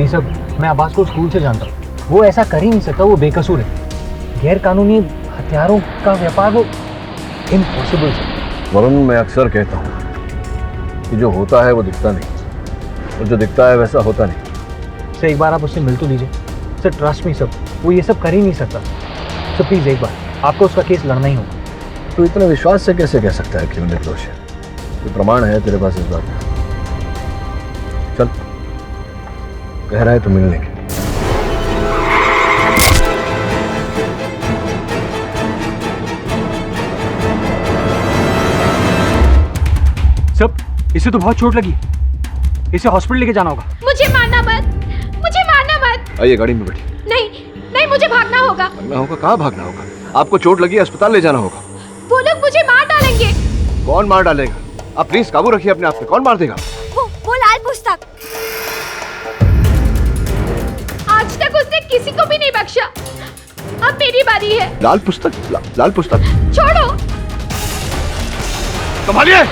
नहीं सब, मैं अब्बास को स्कूल से जानता हूँ, वो ऐसा कर ही नहीं सकता, वो बेकसूर है। गैर कानूनी हथियारों का व्यापार वो इम्पॉसिबल है। वरुण, मैं अक्सर कहता हूँ कि जो होता है वो दिखता नहीं, और जो दिखता है वैसा होता नहीं। सर एक बार आप उससे मिल तो लीजिए सर, ट्रस्ट मी सर, वो ये सब कर ही नहीं सकता सर। प्लीज़ एक बार, आपको उसका केस लड़ना ही होगा। तो इतने विश्वास से कैसे कह सकता है कि वो निर्दोष है? कोई प्रमाण है तेरे पास इस बात का? चल, कह रहा है तो मिल लेंगे। सब, इसे तो बहुत चोट लगी, इसे हॉस्पिटल लेके जाना होगा। मुझे मारना मत, मुझे मारना मत। आइए गाड़ी में बैठिए। नहीं नहीं, मुझे भागना होगा। भागना होगा? कहाँ भागना होगा? आपको चोट लगी, अस्पताल ले जाना होगा। वो लोग मुझे मार डालेंगे। कौन मार डालेगा? आप प्लीज काबू रखिए अपने आप पे। कौन मार देगा? वो लाल पुस्तक। आज तक उसने किसी को भी नहीं बख्शा, अब मेरी बारी है। लाल पुस्तक? लाल पुस्तक? छोड़ो। संभालिए।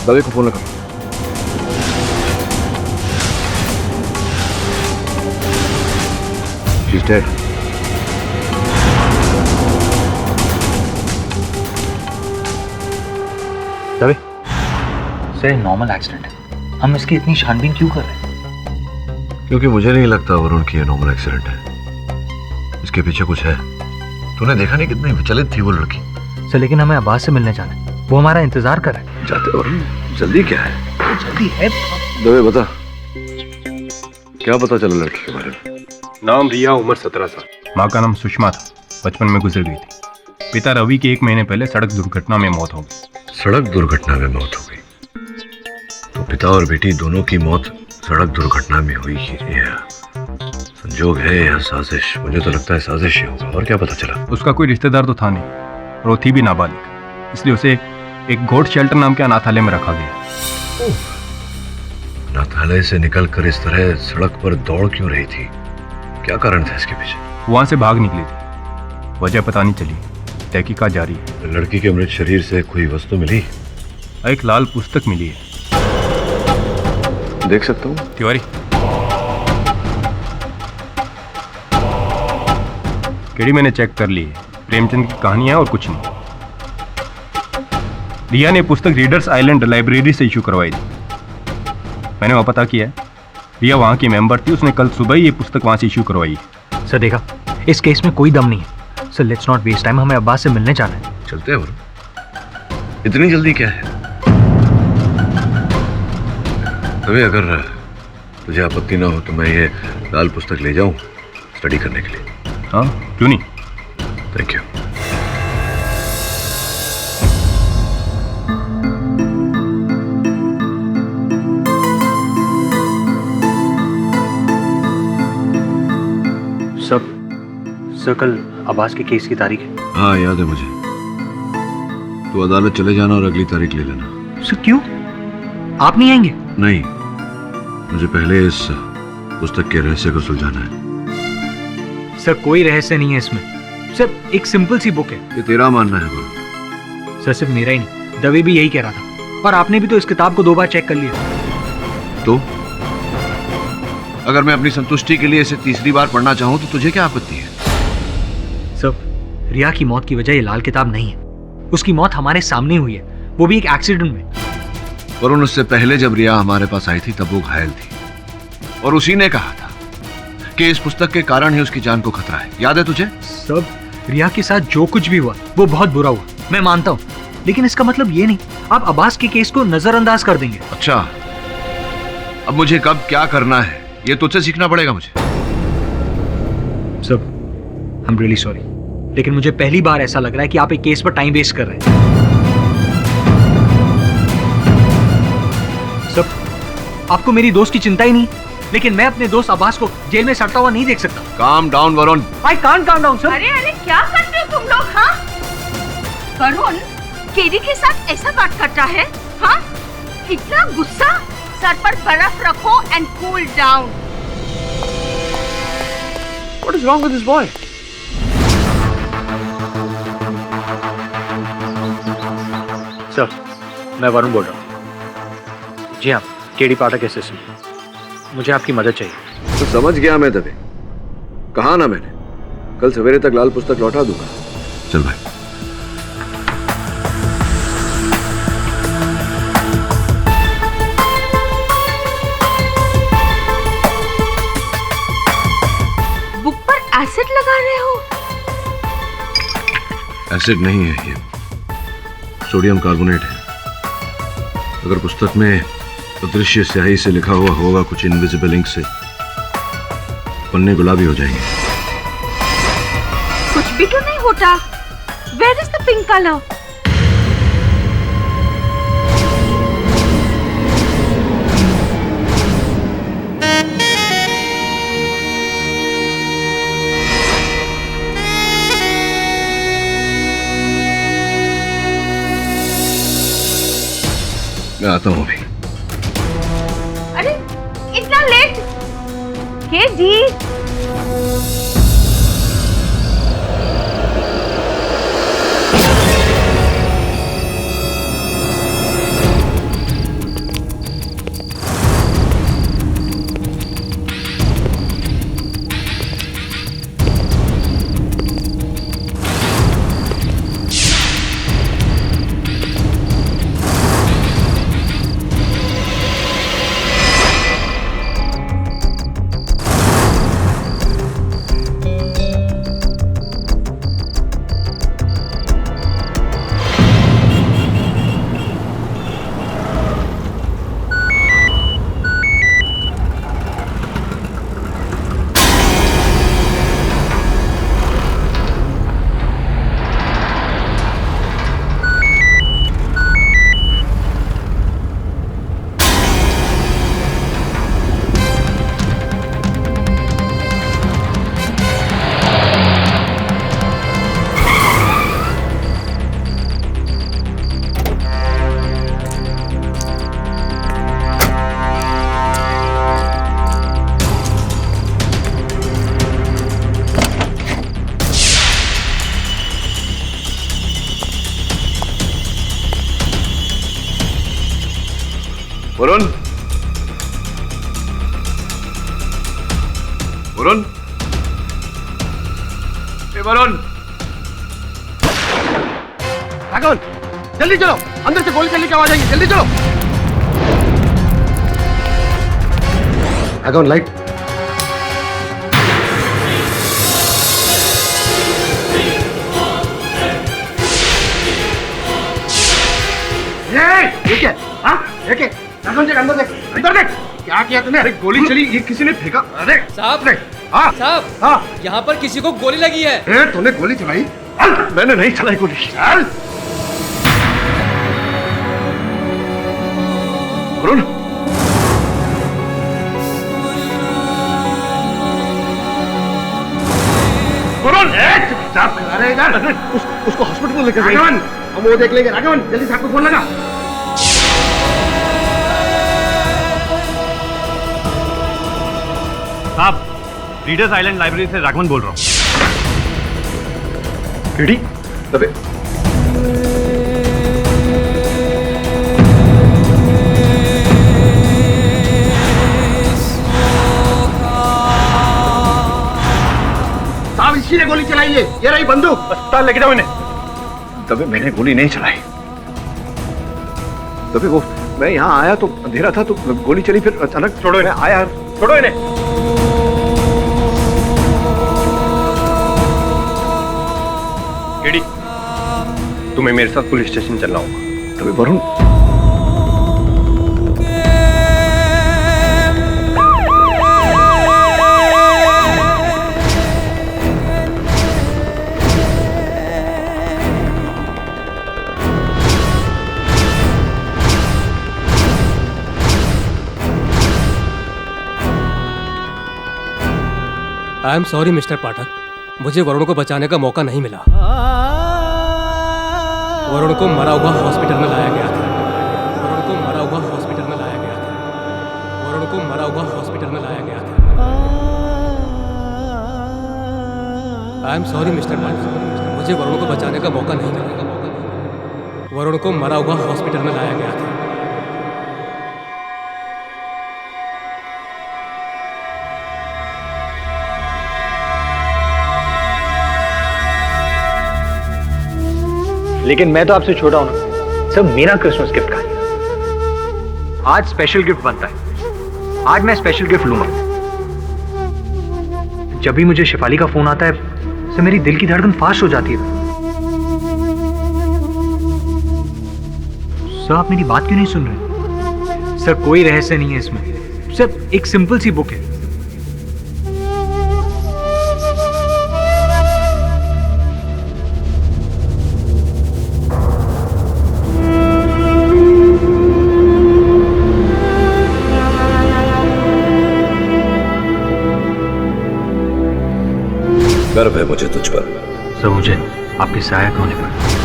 दवे को फोन लगा। She's dead. Dave sir, normal accident है, हम इसकी इतनी छानबीन क्यों कर रहे हैं? क्योंकि मुझे नहीं लगता वरुण की ये नॉर्मल एक्सीडेंट है, इसके पीछे कुछ है। तूने देखा नहीं कितनी विचलित थी वो लड़की? सर लेकिन हमें अब्बास से मिलने जाना है, वो हमारा इंतजार कर रहा है। जाते वरुण, जल्दी क्या है? जल्दी है। दवे बता, क्या पता चला लड़की के बारे में? नाम रिया, उम्र 17 साल, माँ का नाम सुषमा था, बचपन में गुजर गई थी। पिता रवि की 1 महीने पहले सड़क दुर्घटना में मौत हो गई। सड़क दुर्घटना में मौत हो गई? तो पिता और बेटी दोनों की मौत सड़क दुर्घटना में हुई ही है। संजोग है या साजिश? मुझे तो लगता है साजिश ही होगा। और क्या पता चला? उसका कोई रिश्तेदार तो था नहीं, और वो थी भी नाबालिग, इसलिए उसे एक गोट शेल्टर नाम के अनाथालय में रखा गया। अनाथालय से निकलकर इस तरह सड़क पर दौड़ क्यों रही थी? क्या कारण था इसके पीछे? वहां से भाग निकली थी, वजह पता नहीं चली, तहकीकात जारी है। लड़की के मृत शरीर से कोई वस्तु मिली? एक लाल पुस्तक मिली है। देख सकता हूँ? तिवारी, केडी मैंने चेक कर ली है, प्रेमचंद की कहानी है और कुछ नहीं। रिया ने पुस्तक रीडर्स आइलैंड लाइब्रेरी से इशू करवाई थी, मैंने वहां पता किया है। रिया वहां की मेंबर थी, उसने कल सुबह ही ये पुस्तक वहां से इशू करवाई है। सर देखा, इस केस में कोई दम नहीं है। Sir let's not waste time, हमें अब्बास से मिलने जाना है। चलते हैं वरुण, इतनी जल्दी क्या है? अभी अगर तुझे आपत्ति ना हो तो मैं ये लाल पुस्तक ले जाऊं स्टडी करने के लिए? हाँ, क्यों नहीं। Thank you. सर कल अब्बास के केस की तारीख है। हाँ याद है मुझे। तो अदालत चले जाना और अगली तारीख ले लेना। सर क्यों, आप नहीं आएंगे? नहीं, मुझे पहले इस पुस्तक के रहस्य को सुलझाना है। सर कोई रहस्य नहीं है इसमें, सर एक सिंपल सी बुक है। ये तेरा मानना है वरुण? सर सिर्फ मेरा ही नहीं, दवे भी यही कह रहा था, और आपने भी तो इस किताब को 2 बार चेक कर लिया। तो अगर मैं अपनी संतुष्टि के लिए इसे तीसरी बार पढ़ना चाहूं तो तुझे क्या आपत्ति है? सर रिया की मौत की वजह ये लाल किताब नहीं है, उसकी मौत हमारे सामने हुई है, वो भी एक एक्सीडेंट में। वरुण, उससे पहले जब रिया हमारे पास आई थी तब वो घायल थी, और उसी ने कहा था कि इस पुस्तक के कारण ही उसकी जान को खतरा है। याद है तुझे? सब रिया के साथ जो कुछ भी हुआ वो बहुत बुरा हुआ, मैं मानता हूँ, लेकिन इसका मतलब ये नहीं आप अब्बास के केस को नजरअंदाज कर देंगे। अच्छा, अब मुझे कब क्या करना है ये तुझसे सीखना पड़ेगा मुझे। सब आई एम रियली सॉरी, लेकिन मुझे पहली बार ऐसा लग रहा है कि आप एक केस पर टाइम वेस्ट कर रहे हैं। सब आपको मेरी दोस्त की चिंता ही नहीं, लेकिन मैं अपने दोस्त अब्बास को जेल में सड़ता हुआ नहीं देख सकता। Calm down Varun. I can't calm down sir. अरे अरे क्या करते हो तुम लोग? हाँ वरुण, केडी के साथ ऐसा बात करता है? हाँ इतना गुस्सा? सर पर बर्फ रखो and cool down. What is wrong with this boy? Sir, मैं वरुण बोल रहा हूँ। जी हाँ, केडी पाठक एसएससी। मुझे आपकी मदद चाहिए। तो समझ गया मैं दबे, कहा ना मैंने, कल सवेरे तक लाल पुस्तक लौटा दूंगा। चल भाई। बुक पर एसिड लगा रहे हो? एसिड नहीं है ये, सोडियम कार्बोनेट है। अगर पुस्तक में अदृश्य स्याही से लिखा हुआ होगा कुछ इनविजिबल इंक से, पन्ने गुलाबी हो जाएंगे। कुछ भी तो नहीं होता। Where is the pink color? मैं आता हूँ अभी। अरे इतना लेट? केडी, वरुण, वरुण, वरुण, राघवन, जल्दी चलो, अंदर से गोली चलने की आवाज आएगी, जल्दी चलो। राघवन, लाइट। ये क्या? हाँ, ये क्या? राघवन देख, अंदर देख, अंदर देख। क्या किया तूने? अरे गोली चली, ये किसी ने फेंका। अरे साहब, हाँ साहब, हाँ, यहाँ पर किसी को गोली लगी है। तूने गोली चलाई? मैंने नहीं चलाई गोली। चल। वरुण, वरुण, चुपचाप खड़ा रहे इधर। उसको हॉस्पिटल लेकर राघवन, हम वो देख लेंगे। राघवन, जल्दी से आपको फोन लगा। साहब, रीडर्स आइलैंड लाइब्रेरी से राघवन बोल रहा हूँ। केडी, दबे। साहब, इसी ने गोली चलाई है। ये रही बंदूक। अस्पताल लेके जाओ इन्हें। दबे, मैंने गोली नहीं चलाई। दबे, वो मैं यहाँ आया तो अंधेरा था तो गोली चली, फिर अचानक छोड़ो मैं आया। छोड़ो इन्हें। केडी, तुम्हें मेरे साथ पुलिस स्टेशन चलना होगा। दबे, Varun, I am sorry mister Pathak, मुझे वरुण को बचाने का मौका नहीं मिला। वरुण को मरा हुआ हॉस्पिटल में लाया गया था। वरुण को मरा हुआ हॉस्पिटल में लाया गया था। वरुण को मरा हुआ हॉस्पिटल में लाया गया था। आई एम सॉरी मिस्टर पाठक, मुझे वरुण को बचाने का मौका नहीं मिला। वरुण को मरा हुआ हॉस्पिटल में लाया गया था। लेकिन मैं तो आपसे छोटा हूं ना सर। मेरा क्रिसमस गिफ्ट कहां है? आज स्पेशल गिफ्ट बनता है। आज मैं स्पेशल गिफ्ट लूंगा। जब भी मुझे शेफाली का फोन आता है सर मेरी दिल की धड़कन फास्ट हो जाती है। सर आप मेरी बात क्यों नहीं सुन रहे? सर कोई रहस्य नहीं है इसमें, सर एक सिंपल सी बुक है। गर्व है मुझे तुझ पर। सर मुझे आपके सहायक होने पर।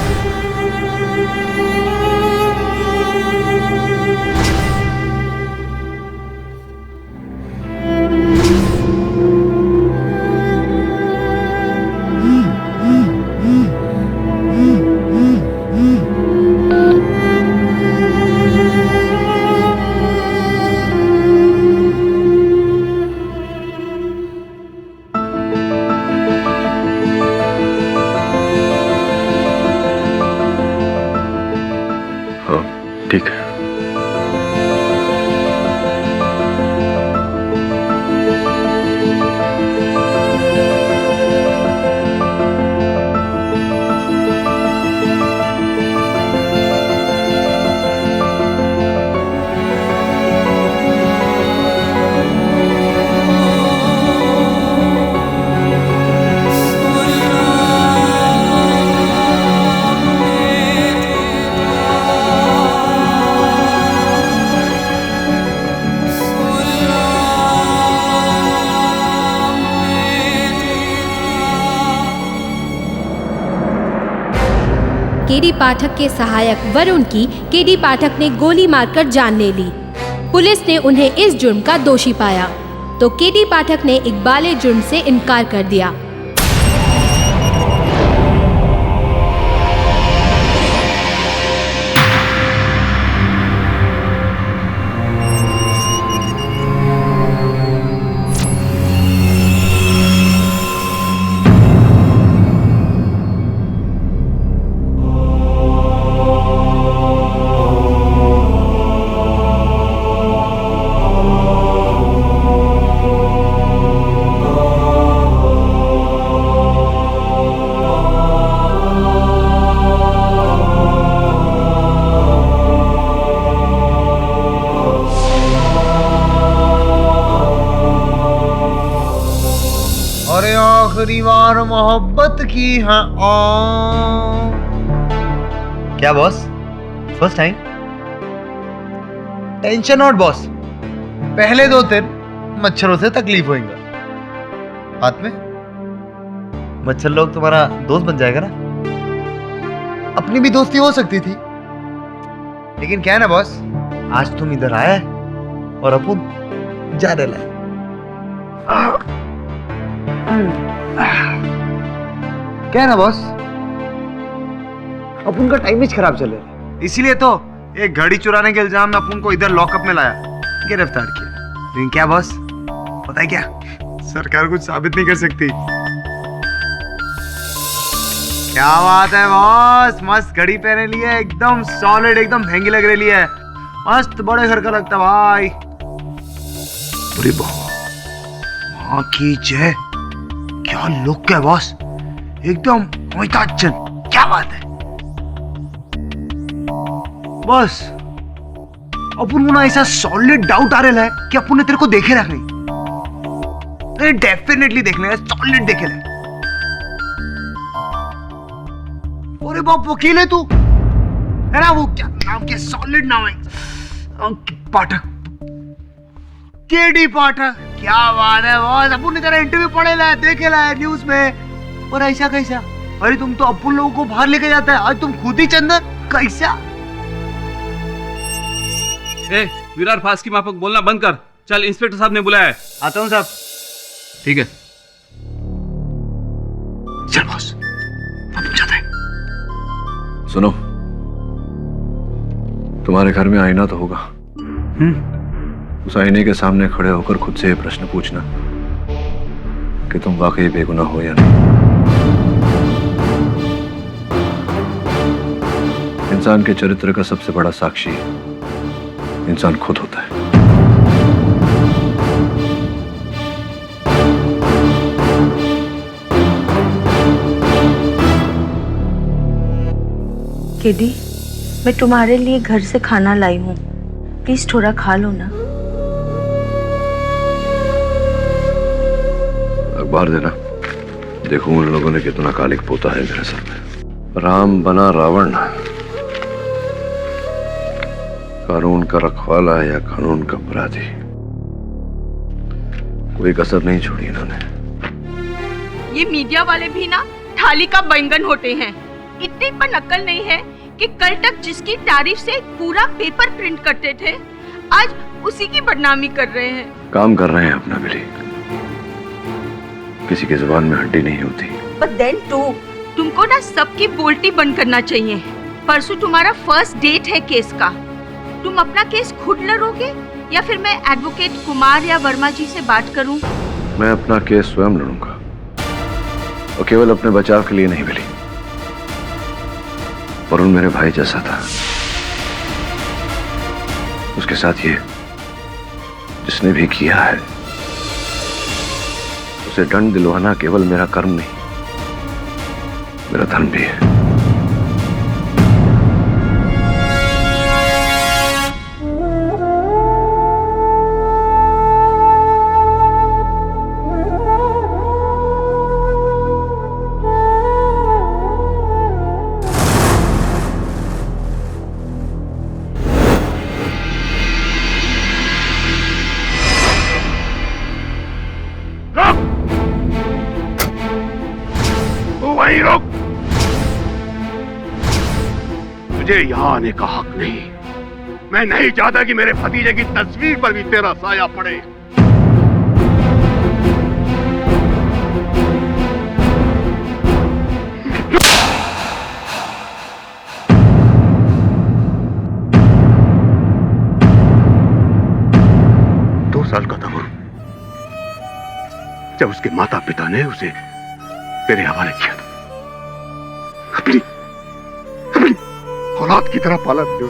ठीक है। केडी पाठक के सहायक वरुण की केडी पाठक ने गोली मारकर जान ले ली। पुलिस ने उन्हें इस जुर्म का दोषी पाया तो केडी पाठक ने इकबाले जुर्म से इनकार कर दिया। अरे आखिरी बार मोहब्बत की है। क्या boss? First time? Tension not boss. पहले 2 दिन मच्छरों से तकलीफ होगी। हाथ में मच्छर लोग तुम्हारा दोस्त बन जाएगा ना। अपनी भी दोस्ती हो सकती थी, लेकिन क्या है ना बॉस, आज तुम इधर आया है और अपन जा रहे हैं। क्या है ना बॉस, अपन का टाइम खराब चल रहा है, इसीलिए तो एक घड़ी चुराने के इल्जाम में अपन को इधर लॉकअप में लाया, गिरफ्तार किया। लेकिन क्या बॉस, पता है क्या, सरकार कुछ साबित नहीं कर सकती। क्या बात है बॉस, मस्त घड़ी पहने लिए, एकदम सॉलिड, एकदम महंगी लग रही है, मस्त बड़े घर का लगता भाई। अरे माँ की जय, क्या लुक है बॉस, एकदम अमिताभ बच्चन, क्या बात है बॉस। अपन को ना ऐसा सॉलिड डाउट आ रहा है कि अपन ने तेरे को देखे रख नहीं। डेफिनेटली देख लेगा, सॉलिड देखे रहे। अरे बाप, वकील है तू, है ना? वो क्या नाम, क्या सॉलिड नाम है, पाठक, केडी पाठक। क्या बात है बॉस, अपन ने तेरा इंटरव्यू पढ़े ला, देखे ला न्यूज में, और ऐसा कैसा? अरे तुम तो अपन लोगों को बाहर लेके जाता है, आज तुम खुद ही चंदन, कैसा? विरार फास्ट की माफक बोलना बंद कर, चल इंस्पेक्टर साहब ने बुलाया है। आता हूँ साहब। ठीक है, चल बॉस, अब जाते हैं। सुनो, तुम्हारे घर में आईना तो होगा। उस आईने के सामने खड़े होकर खुद से ये प्रश्न पूछना कि तुम वाकई बेगुनाह हो या नहीं। इंसान के चरित्र का सबसे बड़ा साक्षी इंसान खुद होता है। केडी, मैं तुम्हारे लिए घर से खाना लाई हूँ, प्लीज थोड़ा खा लो ना। अखबार देना, देखूं उन लोगों ने कितना कालिक पोता है मेरे सर में। राम बना रावण, कानून का रखवाला या कानून का अपराधी, कोई कसर नहीं छोड़ी इन्होंने। ये मीडिया वाले भी ना थाली का बैंगन होते हैं। इतनी पर अक्ल नहीं है कि कल तक जिसकी तारीफ से पूरा पेपर प्रिंट करते थे, आज उसी की बदनामी कर रहे हैं। काम कर रहे हैं अपना बिली, किसी की जुबान में हड्डी नहीं होती। But then too, तुमको ना सबकी बोलती बंद करना चाहिए। परसों तुम्हारा फर्स्ट डेट है केस का। तुम अपना केस खुद लड़ोगे या फिर मैं एडवोकेट कुमार या वर्मा जी से बात करूं? मैं अपना केस स्वयं लड़ूंगा, और केवल अपने बचाव के लिए नहीं बिली। वरुण मेरे भाई जैसा था, उसके साथ ये जिसने भी किया है उसे दंड दिलवाना केवल मेरा कर्म नहीं, मेरा धर्म भी है। वहीं रुक, तुझे यहां आने का हक नहीं। मैं नहीं चाहता कि मेरे भतीजे की तस्वीर पर भी तेरा साया पड़े। दो साल का था वरुण जब उसके माता पिता ने उसे तेरे हवाले किया था। अपनी औलाद की तरह पाला था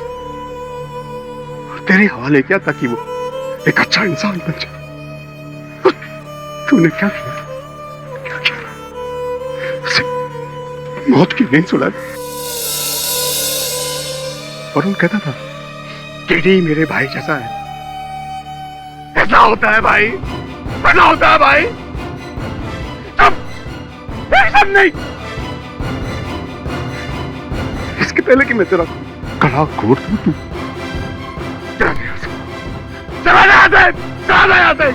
और तेरे हवाले किया ताकि वो एक अच्छा इंसान बन जाए। तूने क्या किया? क्या किया? उसे मौत की नींद सुला दी। वरुण कहता था केडी मेरे भाई जैसा है। ऐसा होता है भाई, ऐसा होता है भाई। सब नहीं, इसके पहले कि मैं तेरा गला घोट दूं, तू चला यहाँ से।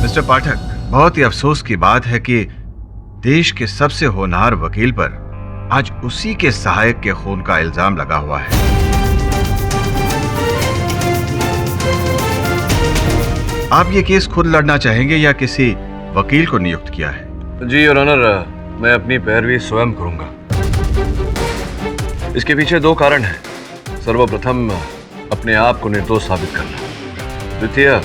मिस्टर पाठक, बहुत ही अफसोस की बात है कि देश के सबसे होनहार वकील पर आज उसी के सहायक के खून का इल्जाम लगा हुआ है। आप ये केस खुद लड़ना चाहेंगे या किसी वकील को नियुक्त किया है? जी योर ऑनर, मैं अपनी पैरवी स्वयं करूंगा। इसके पीछे दो कारण हैं। सर्वप्रथम अपने आप को निर्दोष साबित करना, द्वितीय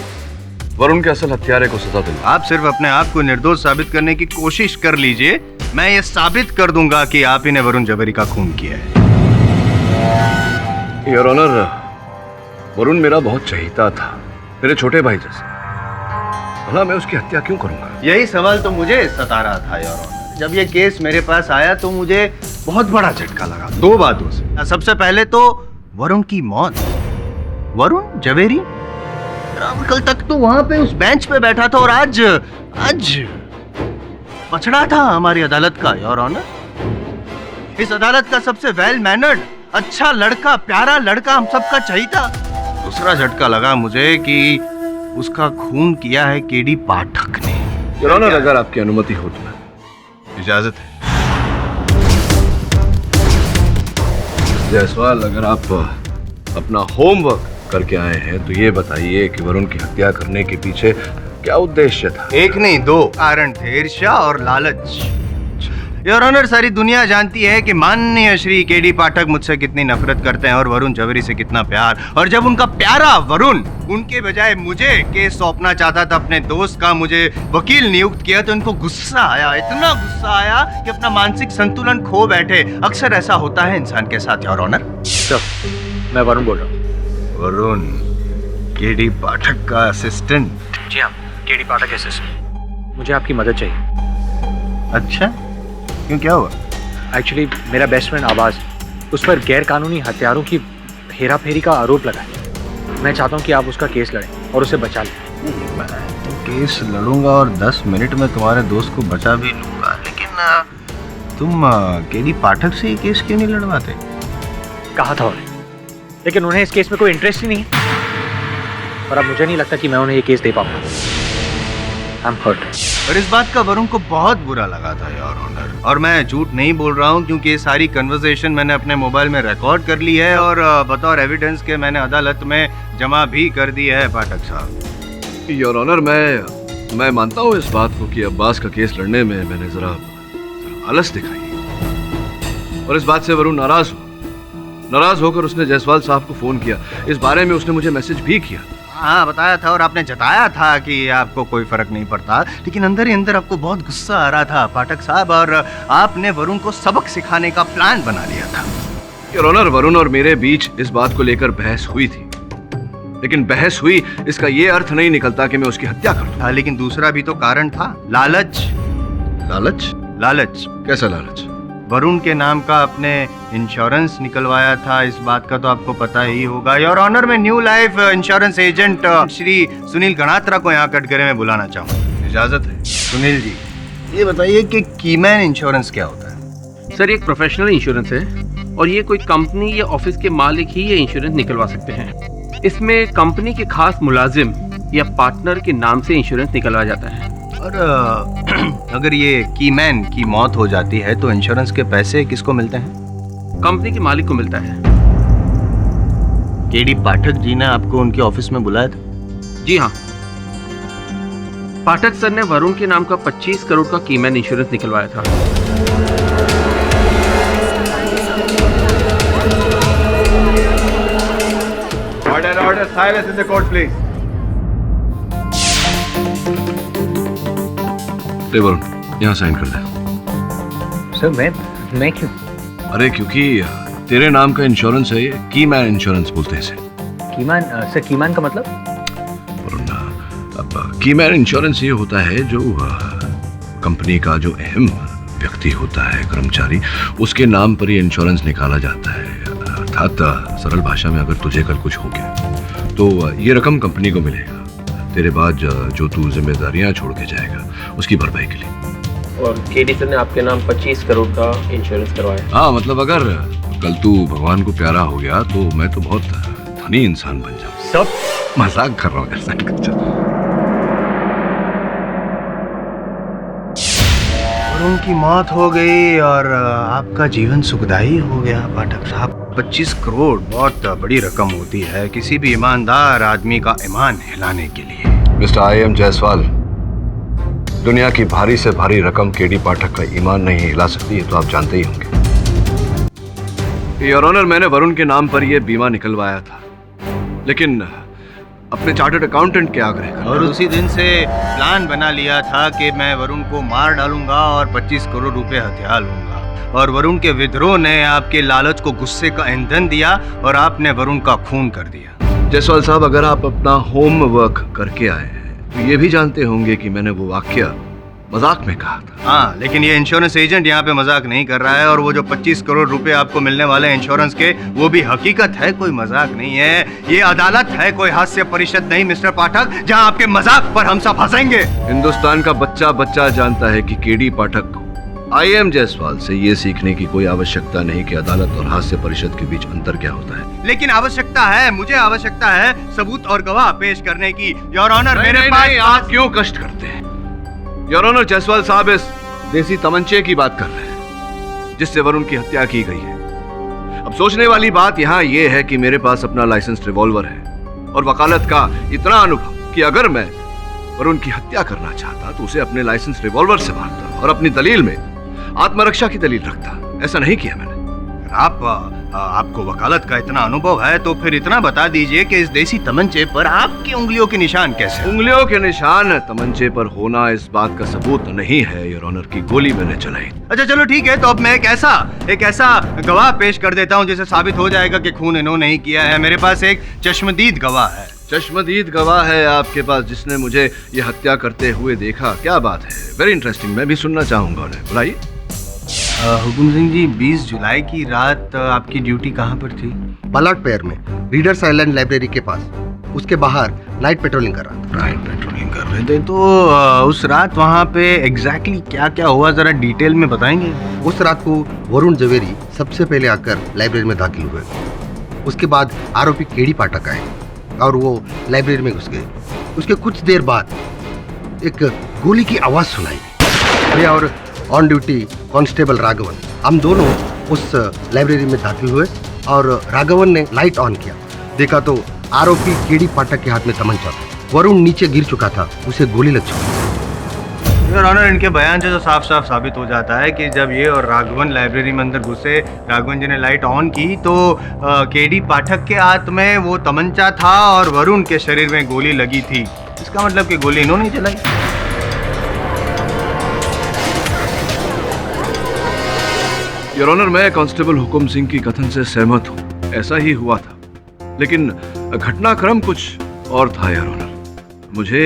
वरुण के असल हत्यारे को सजा देना। आप सिर्फ अपने आप को निर्दोष साबित करने की कोशिश कर लीजिए, मैं ये साबित कर दूंगा कि आप ही ने वरुण जवेरी का खून किया है। योर ऑनर, वरुण मेरा बहुत चहीता था, मेरे छोटे भाई जैसा। भला मैं उसकी हत्या क्यों करूंगा? यही सवाल तो मुझे सता रहा था योर ऑनर। जब ये केस मेरे पास आया तो मुझे बहुत बड़ा झटका लगा दो बातों से। सबसे पहले तो वरुण की मौत। वरुण जवेरी कल तक तो वहां पे उस बेंच पे बैठा था और आज पछड़ा था हमारी अदालत का योर ऑनर। इस अदालत का सबसे वेल मैनर्ड, अच्छा लड़का, प्यारा लड़का, हम सबका चहीता दूसरा झटका लगा मुझे कि उसका खून किया है केडी पाठक ने। योर ऑनर, अगर आपकी अनुमति हो तो इजाजत है। जायसवाल, अगर आप अपना होमवर्क करके आए हैं तो ये बताइए कि वरुण की हत्या करने के पीछे क्या उद्देश्य था? एक नहीं, दो कारण थे, ईर्ष्या और लालच। योर ऑनर, सारी दुनिया जानती है कि माननीय श्री केडी पाठक मुझसे कितनी नफरत करते हैं और वरुण जवेरी से कितना प्यार। और जब उनका प्यारा वरुण उनके बजाय मुझे केस सौंपना चाहता था, अपने दोस्त का मुझे वकील नियुक्त किया, तो इनको गुस्सा आया, इतना गुस्सा आया कि अपना मानसिक संतुलन खो बैठे। अक्सर ऐसा होता है इंसान के साथ योर ऑनर। सर, मैं वरुण बोल रहा हूँ। वरुण केडी पाठक का असिस्टेंट? जी हाँ, केडी पाठक असिस्टेंट। मुझे आपकी मदद चाहिए। अच्छा, क्यों, क्या हुआ? एक्चुअली मेरा बेस्ट फ्रेंड आवाज, उस पर गैर कानूनी हथियारों की हेरा फेरी का आरोप लगा है। मैं चाहता हूँ कि आप उसका केस लड़ें और उसे बचा लें। मैं केस लड़ूंगा और 10 मिनट में तुम्हारे दोस्त को बचा भी लूंगा, लेकिन तुम केडी पाठक से ये केस क्यों नहीं लड़वाते? कहा था उन्हें, लेकिन उन्हें इस केस में कोई इंटरेस्ट ही नहीं है। और अब मुझे नहीं लगता कि मैं उन्हें ये केस दे पाऊंगा। I am hurt. और इस बात का वरुण को बहुत बुरा लगा था योर ऑनर, और मैं झूठ नहीं बोल रहा हूँ क्योंकि ये सारी कन्वर्सेशन मैंने अपने मोबाइल में रिकॉर्ड कर ली है और बतौर एविडेंस के मैंने अदालत में जमा भी कर दी है पाठक साहब। योर ऑनर, मैं मानता हूँ इस बात को कि अब्बास का केस लड़ने में मैंने जरा आलस दिखाई, और इस बात से वरुण नाराज होकर उसने जायसवाल साहब को फोन किया। इस बारे में उसने मुझे मैसेज भी किया। हाँ, बताया था और आपने जताया था कि आपको कोई फर्क नहीं पड़ता, लेकिन अंदर ही अंदर आपको बहुत गुस्सा आ रहा था पाठक साहब, और आपने वरुण को सबक सिखाने का प्लान बना लिया था। योर ऑनर, वरुण और मेरे बीच इस बात को लेकर बहस हुई थी, लेकिन बहस हुई इसका ये अर्थ नहीं निकलता कि मैं उसकी हत्या कर दूं। हाँ, लेकिन दूसरा भी तो कारण था, लालच। लालच? लालच? कैसा लालच? वरुण के नाम का आपने इंश्योरेंस निकलवाया था, इस बात का तो आपको पता ही होगा। योर ऑनर, मैं new life insurance agent Shri Sunil Ganatra को यहाँ कटघरे में बुलाना चाहूँ। इजाजत है। सुनील जी, ये बताइए कि कीमैन इंश्योरेंस क्या होता है? सर, एक प्रोफेशनल इंश्योरेंस है और ये कोई कंपनी या ऑफिस के मालिक ही ये इंश्योरेंस निकलवा सकते हैं। इसमें कंपनी के खास मुलाजिम या पार्टनर के नाम से इंश्योरेंस निकलवाया जाता है। और अगर ये कीमैन की मौत हो जाती है तो इंश्योरेंस के पैसे किसको मिलते हैं? कंपनी के मालिक को मिलता है। केडी पाठक जी ने आपको उनके ऑफिस में बुलाया था? जी हाँ, पाठक सर ने वरुण के नाम का 25 करोड़ का कीमैन इंश्योरेंस निकलवाया था। Order, silence in the court, please. Varun, यहाँ साइन कर दे। सर, मैं क्यों? अरे क्योंकि तेरे नाम का इंश्योरेंस है ये, कीमैन इंश्योरेंस बोलते हैं इसे। कीमैन? सर, कीमैन का मतलब? वरुण, अब कीमैन इंश्योरेंस ये होता है जो कंपनी का जो अहम व्यक्ति होता है, कर्मचारी, उसके नाम पर ये इंश्योरेंस निकाला जाता है। अर्थात सरल भाषा में अगर तुझे कल कुछ हो गया तो ये रकम कंपनी को मिलेगा, तेरे बाद जो तू जिम्मेदारियां छोड़ के जाएगा उसकी भरपाई के लिए। और केडी सर ने आपके नाम 25 करोड़ का इंश्योरेंस करवाया। हाँ, मतलब अगर कल तू भगवान को प्यारा हो गया तो मैं तो बहुत धनी इंसान बन जाऊँ। सब मजाक कर रहा हूँ यार। वरुण की मौत हो गई और आपका जीवन सुखदायी हो गया पाठक साहब। 25 करोड़ बहुत बड़ी रकम होती है किसी भी ईमानदार आदमी का ईमान हिलाने के लिए। मिस्टर आई.एम. जायसवाल, दुनिया की भारी से भारी रकम केडी पाठक का ईमान नहीं हिला सकती, है तो आप जानते ही होंगे। योर ऑनर, मैंने वरुण के नाम पर यह बीमा निकलवाया था, लेकिन अपने चार्टर्ड अकाउंटेंट के आग्रह कर, और उसी दिन से प्लान बना लिया था कि मैं वरुण को मार डालूंगा और 25 करोड़ रुपए हथिया लूंगा। और वरुण के विद्रोह ने आपके लालच को गुस्से का ईंधन दिया और आपने वरुण का खून कर दिया। जायसवाल साहब, अगर आप अपना होमवर्क करके आए हैं तो ये भी जानते होंगे कि मैंने वो वाक्य मजाक में कहा था। हाँ, लेकिन ये इंश्योरेंस एजेंट यहाँ पे मजाक नहीं कर रहा है, और वो जो 25 करोड़ रुपए आपको मिलने वाले इंश्योरेंस के, वो भी हकीकत है, कोई मजाक नहीं है। ये अदालत है, कोई हास्य परिषद नहीं मिस्टर पाठक, जहाँ आपके मजाक पर हम सब हंसेंगे। हिंदुस्तान का बच्चा बच्चा जानता है कि केडी पाठक को IM जायसवाल से ये सीखने की कोई आवश्यकता नहीं कि अदालत और हास्य परिषद के बीच अंतर क्या होता है। लेकिन आवश्यकता है, मुझे आवश्यकता है सबूत और गवाह पेश करने की। योर ऑनर, मेरे पास आप क्यों कष्ट करते हैं? योर ऑनर, जायसवाल साहब इस देसी तमंचे की बात कर रहे हैं जिससे वरुण की हत्या की गई है। अब सोचने वाली बात यहाँ ये है कि मेरे पास अपना लाइसेंस रिवॉल्वर है और वकालत का इतना अनुभव कि अगर मैं वरुण की हत्या करना चाहता तो उसे अपने लाइसेंस रिवॉल्वर से मारता और अपनी दलील में आत्मरक्षा की दलील रखता। ऐसा नहीं किया मैंने। आपको वकालत का इतना अनुभव है तो फिर इतना बता दीजिए कि इस देसी तमंचे पर आपकी उंगलियों के निशान कैसे? उंगलियों के निशान तमंचे पर होना इस बात का सबूत नहीं है योर ऑनर की गोली मैंने चलाई। अच्छा चलो ठीक है, तो अब मैं एक ऐसा गवाह पेश कर देता हूं जिससे साबित हो जाएगा कि खून इन्होंने नहीं किया है। मेरे पास एक चश्मदीद गवाह है। चश्मदीद गवाह है आपके पास जिसने मुझे ये हत्या करते हुए देखा? क्या बात है, वेरी इंटरेस्टिंग। मैं भी सुनना चाहूंगा उन्हें, बुलाइए। हुकुम सिंह जी, 20 जुलाई की रात आपकी ड्यूटी कहाँ पर थी? बलाट पेयर में, रीडर्स आइलैंड लाइब्रेरी के पास। उसके बाहर नाइट पेट्रोलिंग कर रहा था। नाइट पेट्रोलिंग कर रहे थे, तो उस रात वहाँ पे एग्जैक्टली क्या क्या हुआ, जरा डिटेल में बताएंगे? उस रात को वरुण जवेरी सबसे पहले आकर लाइब्रेरी में दाखिल हुए। उसके बाद आरोपी केडी पाठक आए और वो लाइब्रेरी में घुस गए। उसके कुछ देर बाद एक गोली की आवाज सुनाई। मैं और ऑन ड्यूटी कांस्टेबल राघवन, हम दोनों उस लाइब्रेरी में दाखिल हुए और राघवन ने लाइट ऑन किया। देखा तो आरोपी केडी पाठक के हाथ में तमंचा था। वरुण नीचे गिर चुका था, उसे गोली लग चुकी। योर ऑनर, इनके बयान से तो साफ साफ साबित हो जाता है कि जब ये और राघवन लाइब्रेरी में अंदर घुसे, राघवन जी ने लाइट ऑन की तो केडी पाठक के हाथ में वो तमंचा था और वरुण के शरीर में गोली लगी थी। इसका मतलब कि गोली इन्होंने चलाई। योर ऑनर, मैं कांस्टेबल हुकुम सिंह की कथन से सहमत हूँ, ऐसा ही हुआ था। लेकिन घटनाक्रम कुछ और था योर ऑनर। मुझे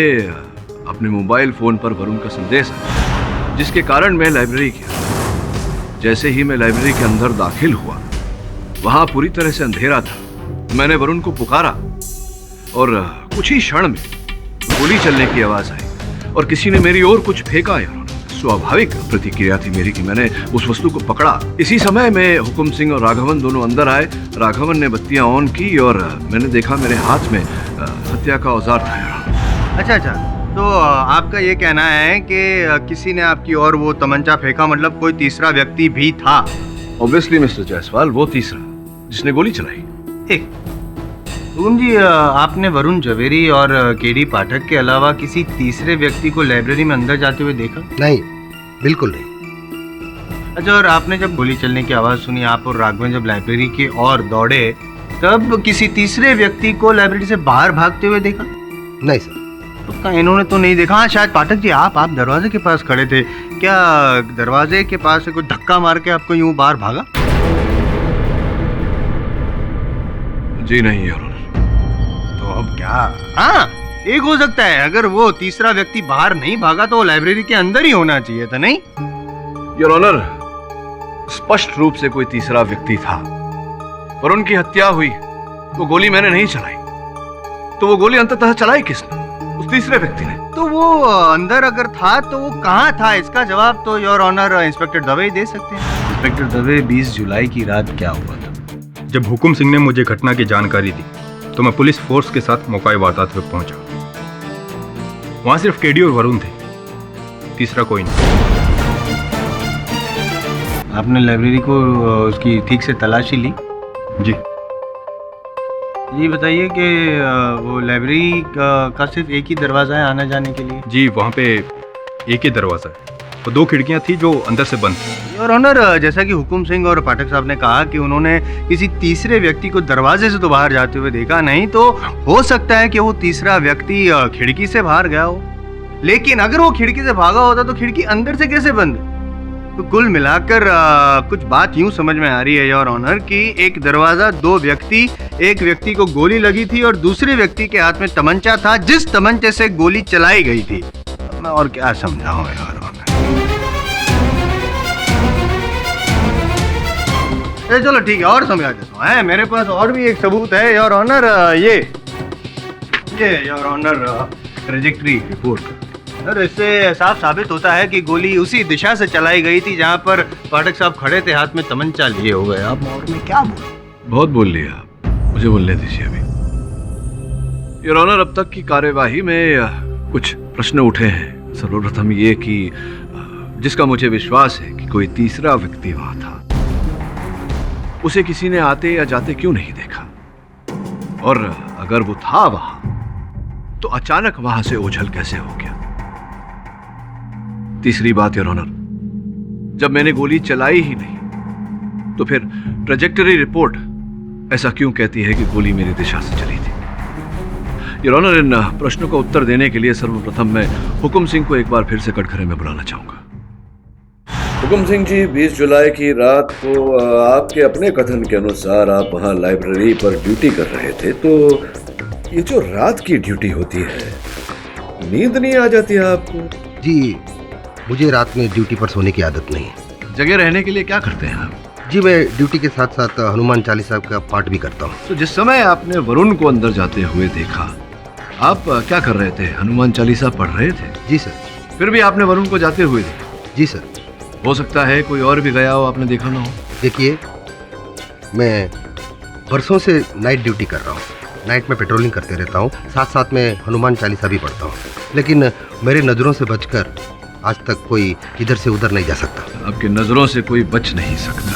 अपने मोबाइल फोन पर वरुण का संदेश आया जिसके कारण मैं लाइब्रेरी गया। जैसे ही मैं लाइब्रेरी के अंदर दाखिल हुआ, वहां पूरी तरह से अंधेरा था। मैंने वरुण को पुकारा और कुछ ही क्षण में गोली चलने की आवाज आई और किसी ने मेरी ओर कुछ फेंका। स्वाभाविक प्रतिक्रिया थी मेरी कि मैंने उस वस्तु को पकड़ा। इसी समय में हुकुम सिंह और राघवन दोनों अंदर आए। राघवन ने बत्तियां ऑन की और मैंने देखा मेरे हाथ में हत्या का औजार था। अच्छा, तो आपका ये कहना है कि किसी ने आपकी ओर वो तमंचा फेंका, मतलब कोई तीसरा व्यक्ति भी था? ऑब्वियसली मिस्टर जायसवाल, वो तीसरा जिसने गोली चलाई। हुकुम जी, आपने वरुण जवेरी और केडी पाठक के अलावा किसी तीसरे व्यक्ति को लाइब्रेरी में अंदर जाते हुए देखा? नहीं, बिल्कुल नहीं। अच्छा, और आपने जब गोली चलने की आवाज सुनी, आप और राघवन जब लाइब्रेरी की ओर दौड़े, तब किसी तीसरे व्यक्ति को लाइब्रेरी से बाहर भागते हुए देखा? नहीं सर। पक्का इन्होंने तो नहीं देखा। हाँ, शायद पाठक जी आप दरवाजे के पास खड़े थे, क्या दरवाजे के पास से कोई धक्का मार के आपको यूं बाहर भागा? जी नहीं योर ऑनर। तो अब क्या? हाँ, एक हो सकता है, अगर वो तीसरा व्यक्ति बाहर नहीं भागा तो वो लाइब्रेरी के अंदर ही होना चाहिए था, नहीं? योर ऑनर, स्पष्ट रूप से कोई तीसरा व्यक्ति था। वरुण की हत्या हुई, वो गोली मैंने नहीं चलाई, तो वो गोली अंततः चलाई किसने? उस तीसरे व्यक्ति ने। तो वो अंदर अगर था तो वो कहाँ था? इसका जवाब तो योर ऑनर इंस्पेक्टर दवे ही दे सकते हैं। इंस्पेक्टर दवे, 20 जुलाई की रात क्या हुआ था? जब हुकुम सिंह ने मुझे घटना की जानकारी दी तो मैं पुलिस फोर्स के साथ मौका वारदात पर पहुंचा। वहां सिर्फ केडी और वरुण थे, तीसरा कोई नहीं। आपने लाइब्रेरी को उसकी ठीक से तलाशी ली? जी। ये बताइए कि वो लाइब्रेरी का सिर्फ एक ही दरवाजा है आने जाने के लिए? जी, वहाँ पे एक ही दरवाजा है और 2 खिड़कियाँ थी जो अंदर से बंद थी। और ऑनर, जैसा कि हुकुम सिंह और पाठक साहब ने कहा कि उन्होंने किसी तीसरे व्यक्ति को दरवाजे से तो बाहर जाते हुए देखा नहीं, तो हो सकता है कि वो तीसरा व्यक्ति खिड़की से बाहर गया हो। लेकिन अगर वो खिड़की से भागा होता तो खिड़की अंदर से कैसे बंद? तो कुल मिलाकर कुछ बात यूं समझ में आ रही है योर ऑनर कि एक दरवाजा, 2 व्यक्ति, एक व्यक्ति को गोली लगी थी और दूसरे व्यक्ति के हाथ में तमंचा था जिस तमंचे से गोली चलाई गई थी। मैं और क्या समझाऊं योर ऑनर? चलो ठीक है, और समझा देता हूँ। मेरे पास और भी एक सबूत है योर ऑनर। ये your honour trajectory report. Sir इससे साफ साबित होता है कि गोली उसी दिशा से चलाई गई थी जहां पर पाठक साहब खड़े थे, हाथ में तमंचा लिए हुए। आप और में क्या बोले? बहुत बोल लिया आप, मुझे बोलने दीजिए अभी। योर ऑनर, अब तक की कार्यवाही में कुछ प्रश्न उठे हैं। सर्वप्रथम ये कि जिसका मुझे विश्वास है कि कोई तीसरा व्यक्ति वहां था, उसे किसी ने आते या जाते क्यों नहीं देखा, और अगर वो था वहां तो अचानक वहां से ओझल कैसे हो गया। तीसरी बात योर ऑनर, जब मैंने गोली चलाई ही नहीं तो फिर ट्रेजेक्टरी रिपोर्ट ऐसा क्यों कहती है कि गोली मेरी दिशा से चली थी। योर ऑनर, इन प्रश्नों का उत्तर देने के लिए सर्वप्रथम मैं हुकुम सिंह को एक बार फिर से कटघरे में बुलाना चाहूंगा। हुकुम सिंह जी, 20 जुलाई की रात को आपके अपने कथन के अनुसार आप वहां लाइब्रेरी पर ड्यूटी कर रहे थे, तो ये जो रात की ड्यूटी होती है, नींद नहीं आ जाती है आपको? जी, मुझे रात में ड्यूटी पर सोने की आदत नहीं है। जगह रहने के लिए क्या करते हैं आप? जी, मैं ड्यूटी के साथ साथ हनुमान चालीसा का पाठ भी करता हूँ। तो जिस समय आपने वरुण को अंदर जाते हुए देखा, आप क्या कर रहे थे? हनुमान चालीसा पढ़ रहे थे? जी सर। फिर भी आपने वरुण को जाते हुए देखा? जी सर। हो सकता है कोई और भी गया हो, आपने देखा ना हो। देखिए, मैं बरसों से नाइट ड्यूटी कर रहा हूँ। नाइट में पेट्रोलिंग करते रहता हूँ, साथ साथ में हनुमान चालीसा भी पढ़ता हूँ, लेकिन मेरे नज़रों से बचकर आज तक कोई इधर से उधर नहीं जा सकता। आपकी नज़रों से कोई बच नहीं सकता।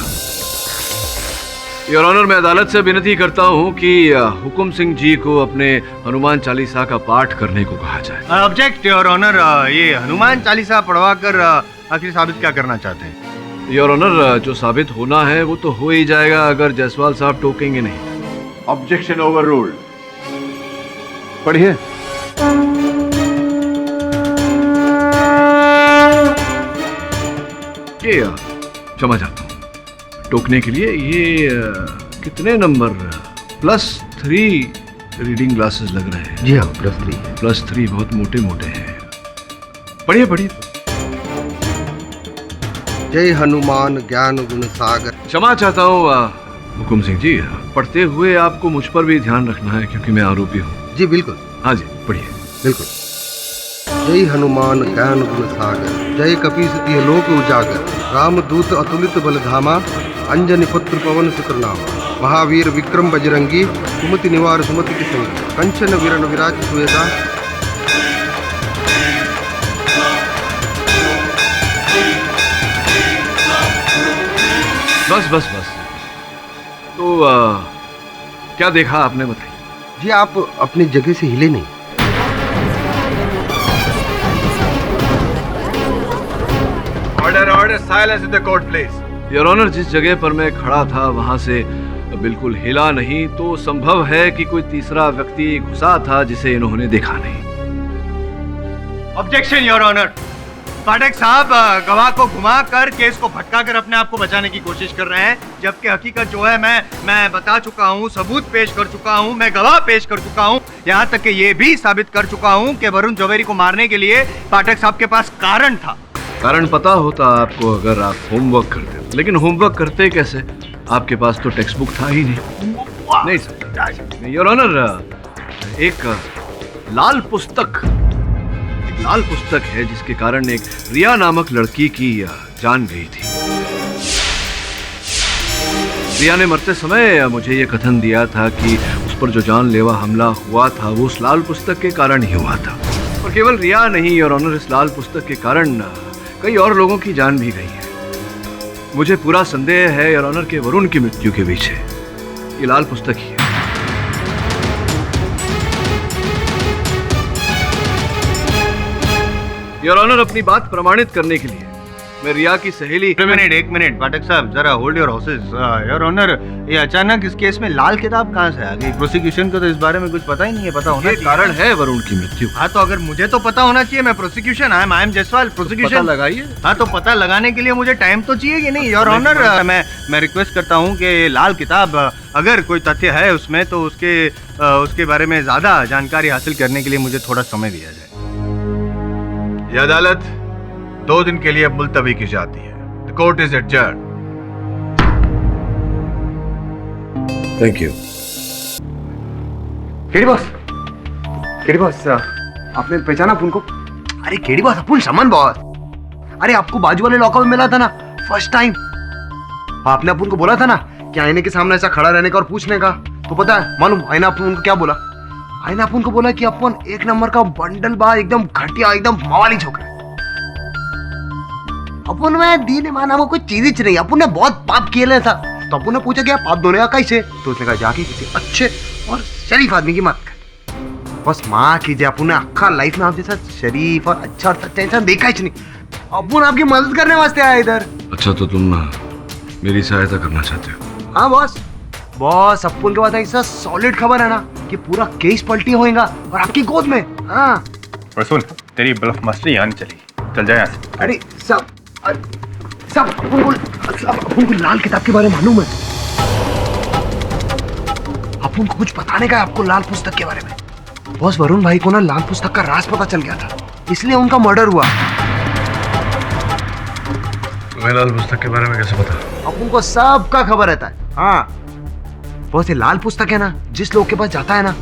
योर ऑनर, मैं अदालत से विनती करता हूं कि हुकुम सिंह जी को अपने हनुमान चालीसा का पाठ करने को कहा जाए। ऑब्जेक्ट योर ऑनर, ये हनुमान चालीसा पढ़वा कर आखिर साबित क्या करना चाहते हैं? योर ऑनर, जो साबित होना है वो तो हो ही जाएगा अगर जायसवाल साहब टोकेंगे नहीं। Objection over ruled. पढ़िए। ये क्षमा चाहता हूँ, टोकने के लिए ये कितने नंबर? +3 रीडिंग ग्लासेस लग रहे हैं। जी हाँ, +3। +3 बहुत मोटे मोटे हैं। पढ़िए पढ़िए। जय हनुमान ज्ञान गुण सागर। क्षमा चाहता हूँ हुकुम सिंह जी, पढ़ते हुए आपको मुझ पर भी ध्यान रखना है क्योंकि मैं आरोपी हूँ। जी बिल्कुल। हाँ जी, पढ़िए। बिल्कुल। जय हनुमान ज्ञान गुण सागर, जय कपीस तिह लोक उजागर, रामदूत अतुलित बलधामा, अंजनी पुत्र पवन सुत नाम, महावीर विक्रम बजरंगी, सुमति निवार सुमति के संगी, कंचन विरण विराज सुवेदा। बस बस बस। तो क्या देखा आपने, बताइए। जी, आप अपनी जगह से हिले नहीं। Order order, silence in the court please. Your honour, जिस जगह पर मैं खड़ा था वहां से बिल्कुल हिला नहीं, तो संभव है कि कोई तीसरा व्यक्ति घुसा था जिसे इन्होंने देखा नहीं। Objection your honour. पाठक साहब गवाह को घुमाकर केस को भटकाकर अपने आप को बचाने की कोशिश कर रहे हैं, जबकि हकीकत जो है मैं बता चुका हूं, सबूत पेश कर चुका हूं, मैं गवाह पेश कर चुका हूं, यहां तक कि ये भी साबित कर चुका हूं कि वरुण जवेरी को मारने के लिए पाठक साहब के पास कारण था। कारण पता होता आपको अगर आप होमवर्क करते, लेकिन होमवर्क करते कैसे? आपके पास तो टेक्स्ट बुक था ही नहीं सर। योर ऑनर, एक लाल पुस्तक है जिसके कारण एक रिया नामक लड़की की जान गई थी। रिया ने मरते समय मुझे ये कथन दिया था कि उस पर जो जानलेवा हमला हुआ था वो उस लाल पुस्तक के कारण ही हुआ था। और केवल रिया नहीं योर ऑनर, इस लाल पुस्तक के कारण कई और लोगों की जान भी गई है। मुझे पूरा संदेह है योर ऑनर के वरुण की मृत्यु के पीछे ये लाल पुस्तक ही है। योर ऑनर, अपनी बात प्रमाणित करने के लिए मैं रिया की सहेली। एक मिनट पाठक साहब, जरा hold your horses. Your honour, ये अचानक इस केस में लाल किताब कहाँ से आ गई? प्रोसिक्यूशन को तो इस बारे में कुछ पता ही नहीं है। पता होना चाहिए। कारण है वरुण की मृत्यु। हाँ, तो अगर मुझे तो पता होना चाहिए, मैं prosecution I am Jaiswal, prosecution. पता लगाइए। हाँ, तो पता लगाने के लिए मुझे टाइम तो चाहिए कि नहीं? योर ऑनर, मैं रिक्वेस्ट करता हूँ कि लाल किताब अगर कोई तथ्य है उसमें तो उसके बारे में ज्यादा जानकारी हासिल करने के लिए मुझे थोड़ा समय दिया जाए। यह अदालत 2 दिन के लिए अब मुलतवी की जाती है। The court is adjourn. Thank you. KD boss, आपने पहचाना फोन को? अरे केडी बॉस, अपन समन बॉस। अरे आपको बाजू वाले लॉकअप में मिला था ना फर्स्ट टाइम, आपने अपन को बोला था ना कि आईने के सामने ऐसा खड़ा रहने का और पूछने का। तो पता है मालूम आईना अपन उनको क्या बोला? आईना अपन को बोला कि अपन एक नंबर का बंडल बाज, एकदम घटिया, एकदम मवाली छोकरा। अपन में दीन ईमान वो कोई चीज ही नहीं, अपन ने बहुत पाप किए था। तो अपन ने पूछा क्या पाप धोने का कैसे? तो उसने कहा जाके किसी अच्छे और शरीफ आदमी की मत कर। बस माँ कीजिए, अपन ने अक्खा लाइफ में आपके साथ शरीफ और अच्छा और सच्चा इंसान देखा ही नहीं। अपन आपकी मदद करने वास्ते आए इधर। अच्छा, तो तुम मेरी सहायता करना चाहते हो? हाँ बॉस। बॉस अपन के पास ऐसा सॉलिड खबर है ना कि पूरा केस पलटी होएगा और आपकी गोद में। हाँ और सुन, तेरी ब्लफ मस्ती यहाँ नहीं चली, चल जाए यहाँ से। अरे सब अपन को लाल किताब के बारे में मालूम है। अपन को कुछ बताने का है आपको लाल पुस्तक के बारे में। बॉस वरुण भाई को ना लाल पुस्तक का राज पता चल गया था, इसलिए उनका मर्डर हुआ। तुम्हें लाल पुस्तक के बारे में कैसे पता? अपन को सबका खबर रहता है। हाँ बॉस, ये लाल पुस्तक है ना, जिस लोग के पास जाता है ना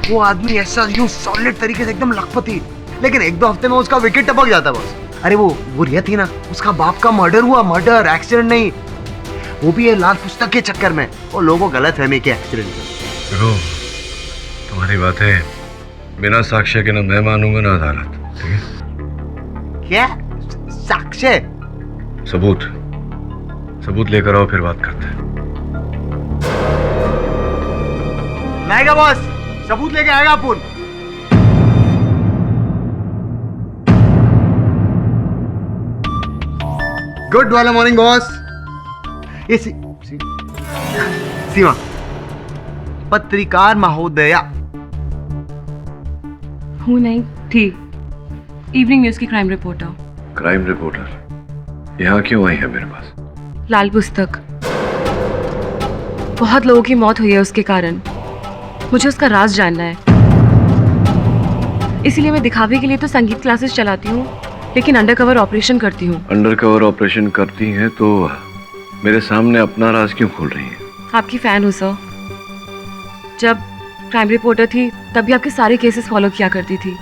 वो आदमी ऐसा यूं सॉलिड तरीके से एकदम लखपति, लेकिन एक दो हफ्ते में उसका विकेट टपक जाता है बॉस। अरे वो रिया थी ना, उसका बाप का मर्डर हुआ, मर्डर, एक्सीडेंट नहीं, वो भी है लाल पुस्तक के चक्कर में। और लोगों को गलत फहमी के एक्सीडेंट। देखो, तुम्हारी बातें बिना साक्ष्य के ना मैं मानूंगा ना अदालत, ठीक है? क्या साक्ष्य? सबूत लेकर आओ, फिर बात करते हैं। लाएगा बॉस, सबूत लेके आएगा अपन। गुड वाला मॉर्निंग बॉस। ये सीमा पत्रकार महोदया। हूँ नहीं थी, इवनिंग न्यूज की क्राइम रिपोर्टर। क्राइम रिपोर्टर यहाँ क्यों आई है मेरे पास? लाल पुस्तक, बहुत लोगों की मौत हुई है उसके कारण, मुझे उसका राज जानना है। इसीलिए मैं दिखावे के लिए तो संगीत क्लासेस चलाती हूँ, लेकिन अंडरकवर ऑपरेशन करती हूँ। अंडरकवर ऑपरेशन करती हैं तो मेरे सामने अपना राज क्यों खोल रही हैं? आपकी फैन हूँ सर। जब क्राइम रिपोर्टर थी तब भी आपके सारे केसेस फॉलो किया करती थी,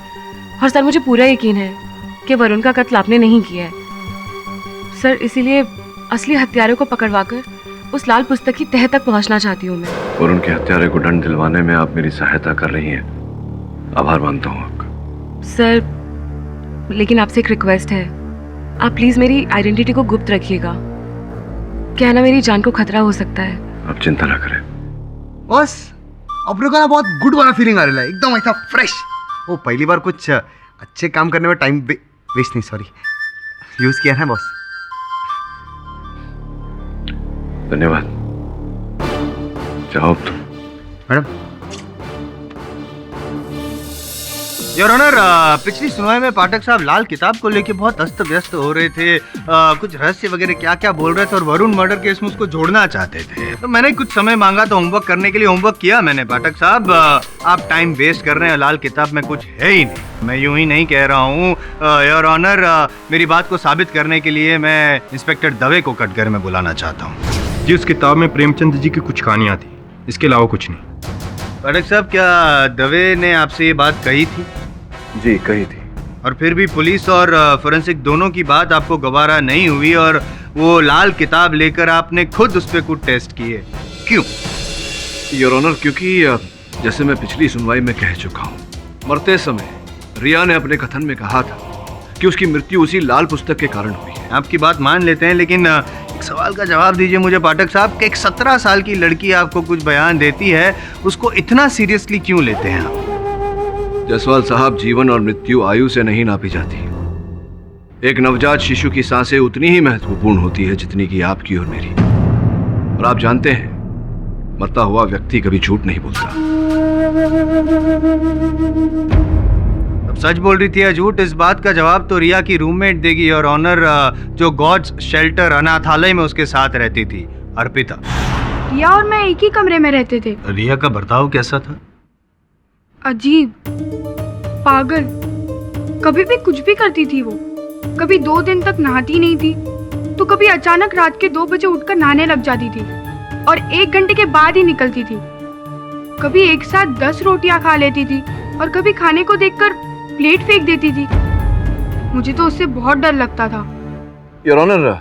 और सर मुझे पूरा यकीन है कि वरुण का कत्ल आपने नहीं किया है सर। इसीलिए असली हत्यारे को पकड़वाकर उस लाल पुस्तक की तह तक पहुंचना चाहती हूँ मैं। वरुण के हत्यारे को दंड दिलवाने में आप मेरी सहायता कर रही हैं, आभार मानता हूँ आपका। सर लेकिन आपसे एक रिक्वेस्ट है, आप प्लीज मेरी आइडेंटिटी को गुप्त रखिएगा। क्या है ना, मेरी जान को खतरा हो सकता है। आप चिंता ना करें बस। अपने को ना बहुत गुड वाला फीलिंग आ रहा है, एकदम ऐसा फ्रेश। वो पहली बार कुछ अच्छे काम करने में टाइम वेस्ट नहीं, सॉरी, यूज किया है बॉस। धन्यवाद। जाओ तुम। मैडम। योर ऑनर, पिछली सुनवाई में पाठक साहब लाल किताब को लेके बहुत अस्त व्यस्त हो रहे थे, कुछ रहस्य वगैरह क्या क्या बोल रहे थे और वरुण मर्डर केस में उसको जोड़ना चाहते थे। तो मैंने कुछ समय मांगा तो होमवर्क करने के लिए होमवर्क किया मैंने। पाठक साहब आप टाइम वेस्ट कर रहे हैं, लाल किताब में कुछ है ही नहीं। मैं यूं ही नहीं कह रहा हूँ योर ऑनर, मेरी बात को साबित करने के लिए मैं इंस्पेक्टर दवे को कटघरे में बुलाना चाहता हूँ। जी, उस किताब में प्रेमचंद जी की कुछ कहानियाँ थी, इसके अलावा कुछ नहीं। पाठक साहब, क्या दवे ने आपसे ये बात कही थी? जी कही थी। और फिर भी पुलिस और फोरेंसिक दोनों की बात आपको गवारा नहीं हुई और वो लाल किताब लेकर आपने खुद उस पर कुछ टेस्ट किए, क्यों? योर ऑनर, क्योंकि जैसे मैं पिछली सुनवाई में कह चुका हूँ, मरते समय रिया ने अपने कथन में कहा था कि उसकी मृत्यु उसी लाल पुस्तक के कारण हुई है। आपकी बात मान लेते हैं, लेकिन एक सवाल का जवाब दीजिए मुझे पाठक साहब कि एक 17 साल की लड़की आपको कुछ बयान देती है, उसको इतना सीरियसली क्यों लेते हैं आप? जायसवाल साहब, जीवन और मृत्यु आयु से नहीं नापी जाती। एक नवजात शिशु की सांसें उतनी ही महत्वपूर्ण होती है जितनी कि आपकी और मेरी। और आप जानते हैं, मरता हुआ व्यक्ति कभी झूठ नहीं बोलता। अब सच बोल रही थी या झूठ, इस बात का जवाब तो रिया की रूममेट देगी और ऑनर, जो गॉड्स शेल्टर अनाथालय में उसके साथ रहती थी, अर्पिता। रिया और मैं एक ही कमरे में रहते थे। रिया का बर्ताव कैसा था? अजीब, पागल, कभी भी कुछ भी करती थी वो। कभी 2 दिन तक नहाती नहीं थी, तो कभी अचानक रात के 2 बजे उठकर नहाने लग जाती थी और 1 घंटे के बाद ही निकलती थी। कभी एक साथ 10 रोटियां खा लेती थी और कभी खाने को देखकर प्लेट फेंक देती थी। मुझे तो उससे बहुत डर लगता था। योर ऑनर,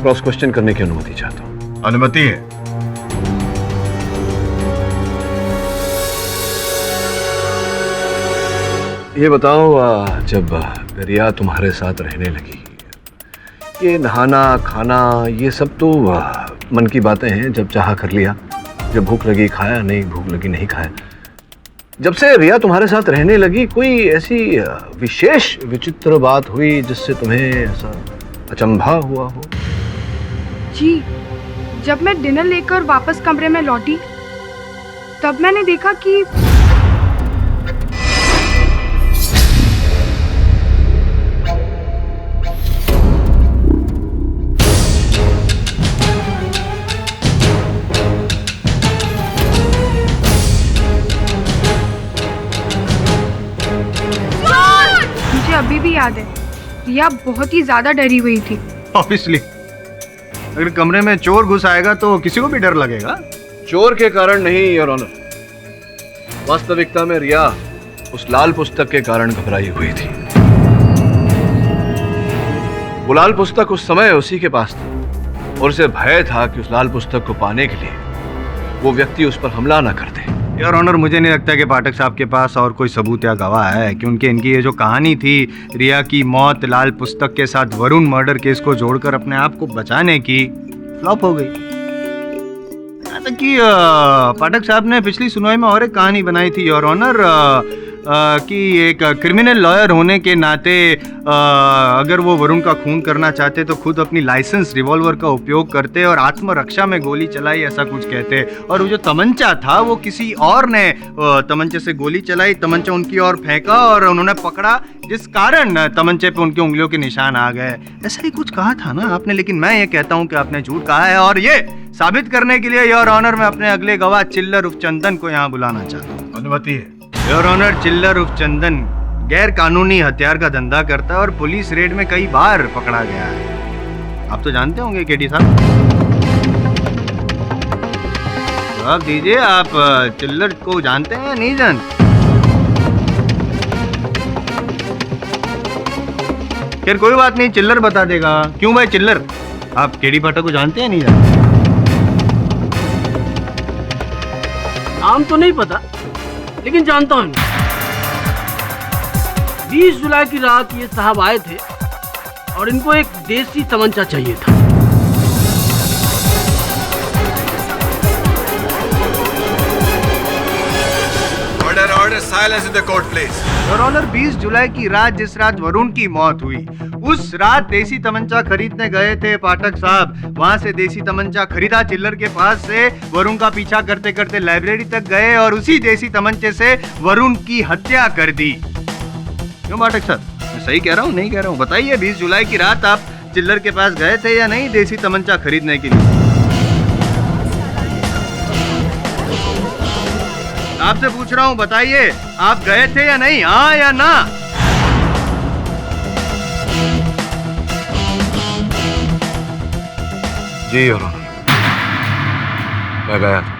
क्रॉस क्वेश्चन करने की अनुमति चाहता हूँ। अनुमति है। ये बताओ, जब रिया तुम्हारे साथ रहने लगी, ये नहाना खाना ये सब तो मन की बातें हैं, जब चाहा कर लिया, जब भूख लगी खाया, नहीं भूख लगी नहीं खाया। जब से रिया तुम्हारे साथ रहने लगी, कोई ऐसी विशेष विचित्र बात हुई जिससे तुम्हें ऐसा अचंभा हुआ हो? जी, जब मैं डिनर लेकर वापस कमरे में लौटी, तब मैंने देखा कि मुझे अभी भी याद है, रिया बहुत ही ज्यादा डरी हुई थी। ऑब्वियसली, अगर कमरे में चोर घुस आएगा तो किसी को भी डर लगेगा। चोर के कारण नहीं योर ऑनर, वास्तविकता में रिया उस लाल पुस्तक के कारण घबराई हुई थी। वो लाल पुस्तक उस समय उसी के पास था और उसे भय था कि उस लाल पुस्तक को पाने के लिए वो व्यक्ति उस पर हमला ना कर दे। योर ऑनर, मुझे नहीं लगता कि पाठक साहब के पास और कोई सबूत या गवाह है, क्योंकि इनकी ये जो कहानी थी रिया की मौत लाल पुस्तक के साथ वरुण मर्डर केस को जोड़कर अपने आप को बचाने की, फ्लॉप हो गई। यहाँ तक कि पाठक साहब ने पिछली सुनवाई में और एक कहानी बनाई थी योर ऑनर, कि एक क्रिमिनल लॉयर होने के नाते अगर वो वरुण का खून करना चाहते तो खुद अपनी लाइसेंस रिवॉल्वर का उपयोग करते और आत्मरक्षा में गोली चलाई, ऐसा कुछ कहते। और वो जो तमंचा था वो किसी और ने तमंचे से गोली चलाई, तमंचा उनकी ओर फेंका और उन्होंने पकड़ा, जिस कारण तमंचे पे उनकी उंगलियों के निशान आ गए। ऐसा ही कुछ कहा था ना आपने, लेकिन मैं ये कहता हूँ कि आपने झूठ कहा है। और ये साबित करने के लिए योर ऑनर मैं अपने अगले गवाह चिल्लर उर्फ चंदन को यहाँ बुलाना चाहता हूँ। अनुमति है। योर ऑनर, चिल्लर उर्फ चंदन गैर कानूनी हथियार का धंधा करता है और पुलिस रेड में कई बार पकड़ा गया है। आप तो जानते होंगे केडी साहब। जवाब दीजिए, आप चिल्लर को जानते हैं या नहीं जानते? खैर कोई बात नहीं, चिल्लर बता देगा। क्यों भाई चिल्लर, आप केडी पाठक को जानते हैं नहीं जानते? नाम तो नहीं पता, लेकिन जानता हूँ। 20 जुलाई की रात ये साहब आए थे और इनको एक देसी तमंचा चाहिए था। Order order, silence in the court please. Your honour, 20 जुलाई की रात जिस रात वरुण की मौत हुई, उस रात देसी तमंचा खरीदने गए थे पाठक साहब। वहां से देसी तमंचा खरीदा चिल्लर के पास से, वरुण का पीछा करते करते लाइब्रेरी तक गए और उसी देसी तमंचे से वरुण की हत्या कर दी। क्यों पाठक साहब, मैं सही कह रहा हूँ नहीं कह रहा हूँ? बताइए, 20 जुलाई की रात आप चिल्लर के पास गए थे या नहीं देसी तमंचा खरीदने के लिए? आपसे पूछ रहा हूँ, बताइए, आप गए थे या नहीं, हाँ या ना? जी योर ऑनर, मैं गया था।